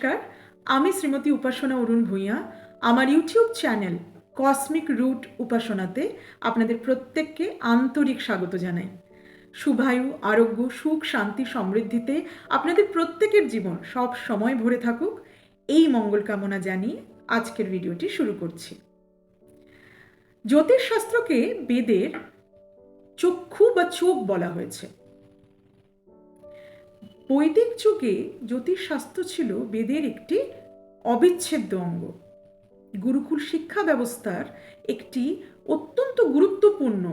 নমস্কার, আমি শ্রীমতী উপাসনা অরুণ ভূঁইয়া। আমার ইউটিউব চ্যানেল কসমিক রুট উপাসনাতে আপনাদের প্রত্যেককে আন্তরিক স্বাগত জানাই। শুভায়ু, আরোগ্য, সুখ, শান্তি, সমৃদ্ধিতে আপনাদের প্রত্যেকের জীবন সব সময় ভরে থাকুক, এই মঙ্গল কামনা জানিয়ে আজকের ভিডিওটি শুরু করছি। জ্যোতিষশাস্ত্রকে বেদের চক্ষু বা চোখ বলা হয়েছে। বৈদিক যুগে জ্যোতিষশাস্ত্র ছিল বেদের একটি অবিচ্ছেদ্য অঙ্গ। গুরুকুল শিক্ষা ব্যবস্থার একটি অত্যন্ত গুরুত্বপূর্ণ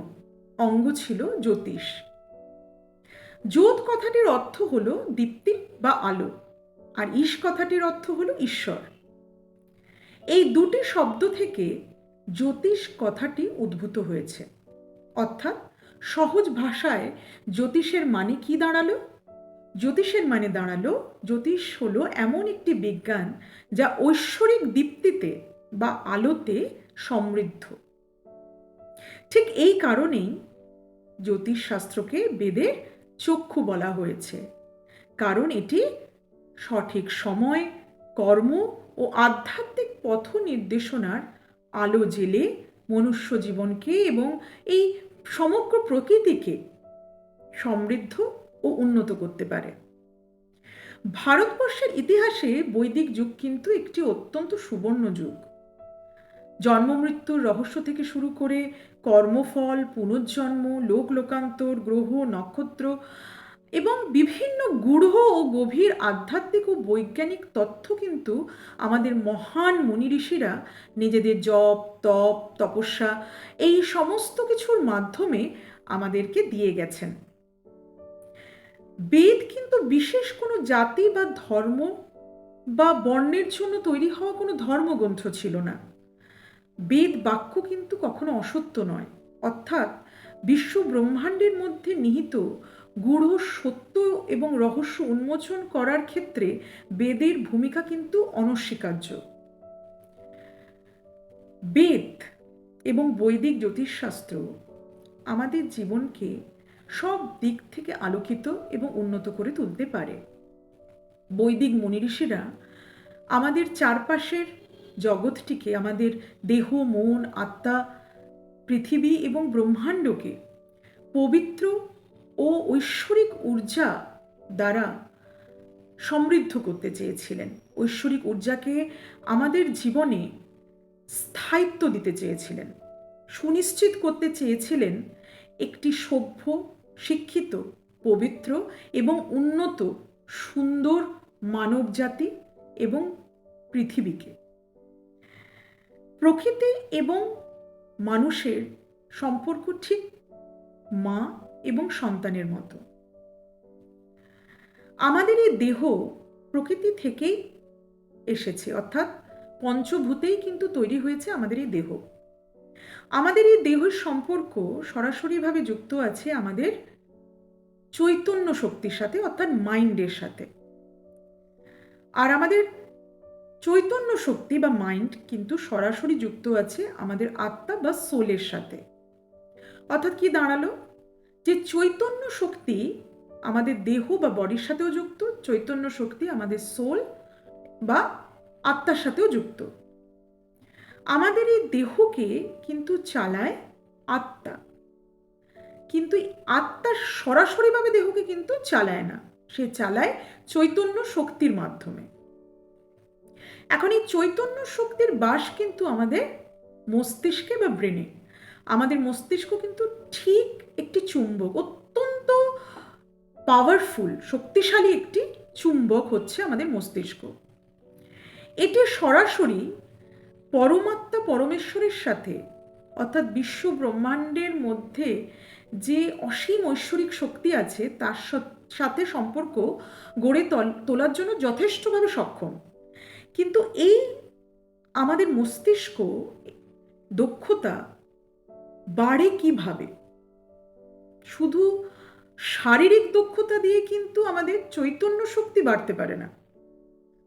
অঙ্গ ছিল জ্যোতিষ। জ্যোত কথাটির অর্থ হল দীপ্তি বা আলো, আর ঈশ কথাটির অর্থ হল ঈশ্বর। এই দুটি শব্দ থেকে জ্যোতিষ কথাটি উদ্ভূত হয়েছে। অর্থাৎ সহজ ভাষায় জ্যোতিষের মানে কি দাঁড়ালো? জ্যোতিষের মানে দাঁড়ালো, জ্যোতিষ হলো এমন একটি বিজ্ঞান যা ঐশ্বরিক দীপ্তিতে বা আলোতে সমৃদ্ধ। ঠিক এই কারণেই জ্যোতিষ শাস্ত্রকে বেদের চক্ষু বলা হয়েছে, কারণ এটি সঠিক সময়, কর্ম ও আধ্যাত্মিক পথ নির্দেশনার আলো জেলে মনুষ্য জীবনকে এবং এই সমগ্র প্রকৃতিকে সমৃদ্ধ ও উন্নত করতে পারে। ভারতবর্ষের ইতিহাসে বৈদিক যুগ কিন্তু একটি অত্যন্ত সুবর্ণ যুগ। জন্ম মৃত্যুর রহস্য থেকে শুরু করে কর্মফল, পুনর্জন্ম, লোকান্তর, গ্রহ, নক্ষত্র এবং বিভিন্ন গূঢ় ও গভীর আধ্যাত্মিক ও বৈজ্ঞানিক তথ্য কিন্তু আমাদের মহান মুনি ঋষিরা নিজেদের জপ, তপ, তপস্যা এই সমস্ত কিছুর মাধ্যমে আমাদেরকে দিয়ে গেছেন। বেদ কিন্তু বিশেষ কোনো জাতি বা ধর্ম বা বর্ণের জন্য তৈরি হওয়া কোনো ধর্মগ্রন্থ ছিল না। বেদ বাক্য কিন্তু কখনো অসত্য নয়, অর্থাৎ বিশ্ব ব্রহ্মাণ্ডের মধ্যে নিহিত গূঢ় সত্য এবং রহস্য উন্মোচন করার ক্ষেত্রে বেদের ভূমিকা কিন্তু অনস্বীকার্য। বেদ এবং বৈদিক জ্যোতিষশাস্ত্র আমাদের জীবনকে সব দিক থেকে আলোকিত এবং উন্নত করে তুলতে পারে। বৈদিক মুনি ঋষিরা আমাদের চারপাশের জগৎটিকে, আমাদের দেহ, মন, আত্মা, পৃথিবী এবং ব্রহ্মাণ্ডকে পবিত্র ও ঐশ্বরিক ঊর্জা দ্বারা সমৃদ্ধ করতে চেয়েছিলেন। ঐশ্বরিক ঊর্জাকে আমাদের জীবনে স্থায়িত্ব দিতে চেয়েছিলেন, সুনিশ্চিত করতে চেয়েছিলেন একটি সভ্য, শিক্ষিত, পবিত্র এবং উন্নত সুন্দর মানব জাতি এবং পৃথিবীকে। প্রকৃতি এবং মানুষের সম্পর্ক ঠিক মা এবং সন্তানের মতো। আমাদের এই দেহ প্রকৃতি থেকেই এসেছে, অর্থাৎ পঞ্চভূতেই কিন্তু তৈরি হয়েছে আমাদের এই দেহ। আমাদের এই দেহের সম্পর্ক সরাসরিভাবে যুক্ত আছে আমাদের চৈতন্য শক্তির সাথে, অর্থাৎ মাইন্ডের সাথে। আর আমাদের চৈতন্য শক্তি বা মাইন্ড কিন্তু সরাসরি যুক্ত আছে আমাদের আত্মা বা সোলের সাথে। অর্থাৎ কি দাঁড়ালো, যে চৈতন্য শক্তি আমাদের দেহ বা বডির সাথেও যুক্ত, চৈতন্য শক্তি আমাদের সোল বা আত্মার সাথেও যুক্ত। আমাদের এই দেহকে কিন্তু চালায় আত্মা, কিন্তু আত্মা সরাসরিভাবে দেহকে কিন্তু চালায় না, সে চালায় চৈতন্য শক্তির মাধ্যমে। এখন এই চৈতন্য শক্তির বাস কিন্তু আমাদের মস্তিষ্কে বা ব্রেনে। আমাদের মস্তিষ্ক কিন্তু ঠিক একটি চুম্বক, অত্যন্ত পাওয়ারফুল, শক্তিশালী একটি চুম্বক হচ্ছে আমাদের মস্তিষ্ক। এটি সরাসরি পরমাত্মা পরমেশ্বরের সাথে, অর্থাৎ বিশ্ব ব্রহ্মাণ্ডের মধ্যে যে অসীম ঐশ্বরিক শক্তি আছে তার সাথে সম্পর্ক গড়ে তোলার জন্য যথেষ্টভাবে সক্ষম। কিন্তু এই আমাদের মস্তিষ্ক দক্ষতা বাড়ে কিভাবে? শুধু শারীরিক দক্ষতা দিয়ে কিন্তু আমাদের চৈতন্য শক্তি বাড়তে পারে না।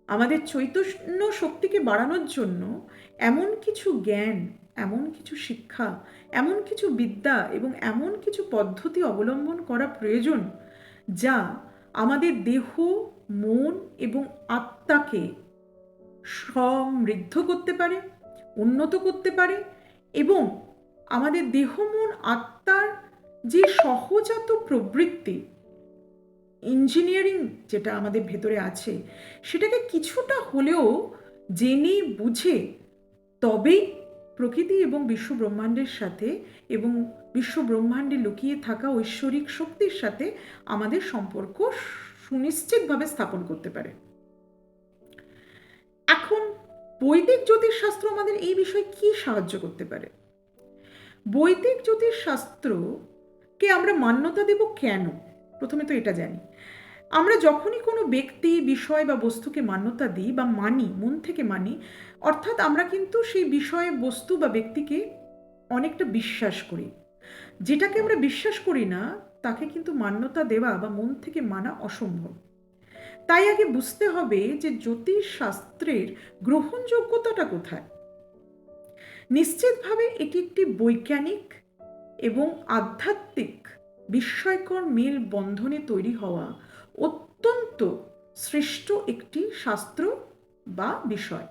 আমাদের চৈতন্য শক্তিকে বাড়ানোর জন্য এমন কিছু জ্ঞান, এমন কিছু শিক্ষা, এমন কিছু বিদ্যা এবং এমন কিছু পদ্ধতি অবলম্বন করা প্রয়োজন যা আমাদের দেহ, মন এবং আত্মাকে সমৃদ্ধ করতে পারে, উন্নত করতে পারে এবং আমাদের দেহ মন আত্মার যে সহজাত প্রবৃত্তি, ইঞ্জিনিয়ারিং যেটা আমাদের ভেতরে আছে, সেটাকে কিছুটা হলেও জেনে বুঝে তবেই প্রকৃতি এবং বিশ্ব ব্রহ্মাণ্ডের সাথে এবং বিশ্ব ব্রহ্মাণ্ডে লুকিয়ে থাকা ঐশ্বরিক শক্তির সাথে আমাদের সম্পর্ক সুনিশ্চিতভাবে স্থাপন করতে পারে। এখন বৈদিক জ্যোতিষশাস্ত্র আমাদের এই বিষয়ে কি সাহায্য করতে পারে? বৈদিক জ্যোতিষশাস্ত্রকে আমরা মান্যতা দেব কেন? প্রথমে তো এটা জানি, আমরা যখনই কোনো ব্যক্তি, বিষয় বা বস্তুকে মান্যতা দিই বা মানি, মন থেকে মানি, অর্থাৎ আমরা কিন্তু সেই বিষয়ে, বস্তু বা ব্যক্তিকে অনেকটা বিশ্বাস করি। যেটাকে আমরা বিশ্বাস করি না তাকে কিন্তু মান্যতা দেওয়া বা মন থেকে মানা অসম্ভব। তাই আগে বুঝতে হবে যে জ্যোতিষ শাস্ত্রের গ্রহণযোগ্যতাটা কোথায়। নিশ্চিতভাবে এটি একটি বৈজ্ঞানিক এবং আধ্যাত্মিক বিস্ময়কর মেল বন্ধনে তৈরি হওয়া অত্যন্ত শ্রেষ্ঠ একটি শাস্ত্র বা বিষয়।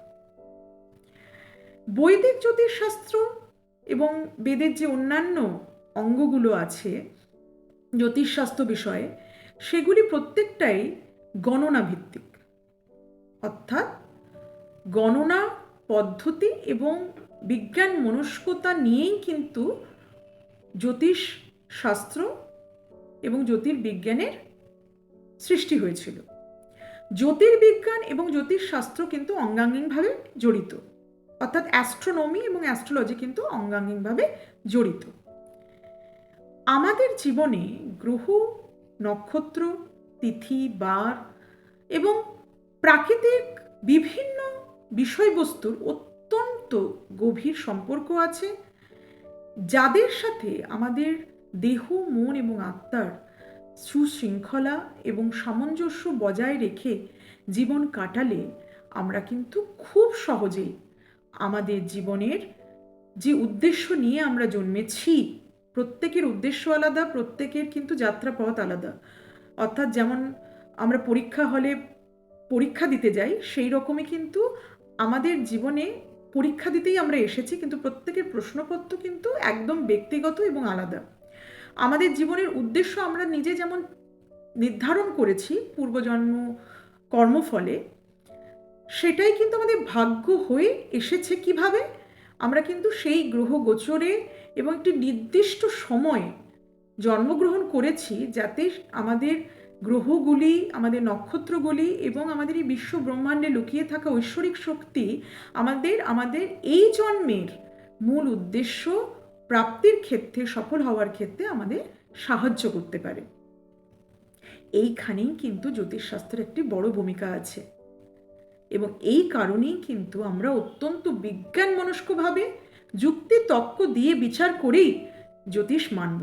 বৈদিক জ্যোতিষশাস্ত্র এবং বেদের যে অন্যান্য অঙ্গগুলো আছে জ্যোতিষশাস্ত্র বিষয়ে, সেগুলি প্রত্যেকটাই গণনা ভিত্তিক, অর্থাৎ গণনা পদ্ধতি এবং বিজ্ঞান মনস্কতা নিয়েই কিন্তু জ্যোতিষ শাস্ত্র এবং জ্যোতির্বিজ্ঞানের সৃষ্টি হয়েছিল। জ্যোতির্বিজ্ঞান এবং জ্যোতিষশাস্ত্র কিন্তু অঙ্গাঙ্গিকভাবে জড়িত, অর্থাৎ অ্যাস্ট্রোনমি এবং অ্যাস্ট্রোলজি কিন্তু অঙ্গাঙ্গিকভাবে জড়িত। আমাদের জীবনে গ্রহ, নক্ষত্র, তিথি, বার এবং প্রাকৃতিক বিভিন্ন বিষয়বস্তুর অত্যন্ত গভীর সম্পর্ক আছে, যাদের সাথে আমাদের দেহ, মন এবং আত্মার সুশৃঙ্খলা এবং সামঞ্জস্য বজায় রেখে জীবন কাটালে আমরা কিন্তু খুব সহজেই আমাদের জীবনের যে উদ্দেশ্য নিয়ে আমরা জন্মেছি, প্রত্যেকের উদ্দেশ্য আলাদা, প্রত্যেকের কিন্তু যাত্রাপথ আলাদা। অর্থাৎ যেমন আমরা পরীক্ষা হলে পরীক্ষা দিতে যাই, সেই রকমই কিন্তু আমাদের জীবনে পরীক্ষা দিতেই আমরা এসেছি, কিন্তু প্রত্যেকের প্রশ্নপত্র কিন্তু একদম ব্যক্তিগত এবং আলাদা। আমাদের জীবনের উদ্দেশ্য আমরা নিজে যেমন নির্ধারণ করেছি পূর্বজন্ম কর্মফলে, সেটাই কিন্তু আমাদের ভাগ্য হয়ে এসেছে। কিভাবে? আমরা কিন্তু সেই গ্রহ গোচরে এবং একটি নির্দিষ্ট সময়ে জন্মগ্রহণ করেছি, যাতে আমাদের গ্রহগুলি, আমাদের নক্ষত্রগুলি এবং আমাদের এই বিশ্ব ব্রহ্মাণ্ডে লুকিয়ে থাকা ঐশ্বরিক শক্তি আমাদের এই জন্মের মূল উদ্দেশ্য প্রাপ্তির ক্ষেত্রে, সফল হওয়ার ক্ষেত্রে আমাদের সাহায্য করতে পারে। এইখানেই কিন্তু জ্যোতিষশাস্ত্রের একটি বড় ভূমিকা আছে এবং এই কারণেই কিন্তু আমরা অত্যন্ত বিজ্ঞানমনস্কভাবে যুক্তি তর্ক দিয়ে বিচার করেই জ্যোতিষ মানব।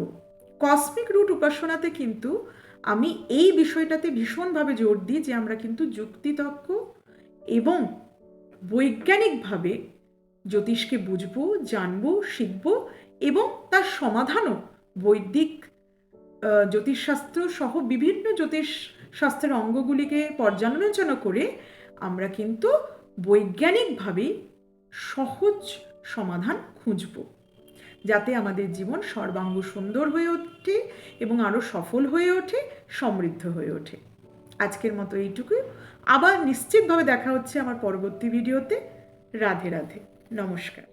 কসমিক রুট উপাসনাতে কিন্তু আমি এই বিষয়টাতে ভীষণভাবে জোর দিই যে আমরা কিন্তু যুক্তিতর্ক এবং বৈজ্ঞানিকভাবে জ্যোতিষকে বুঝবো, জানবো, শিখবো এবং তার সমাধানও বৈদিক জ্যোতিষশাস্ত্র সহ বিভিন্ন জ্যোতিষ শাস্ত্রের অঙ্গগুলিকে পর্যালোচনা করে আমরা কিন্তু বৈজ্ঞানিকভাবেই সহজ সমাধান খুঁজব, যাতে আমাদের জীবন সর্বাঙ্গ সুন্দর হয়ে ওঠে এবং আরও সফল হয়ে ওঠে, সমৃদ্ধ হয়ে ওঠে। আজকের মতো এইটুকু। আবার নিশ্চিতভাবে দেখা হচ্ছে আমার পরবর্তী ভিডিওতে। রাধে রাধে, নমস্কার।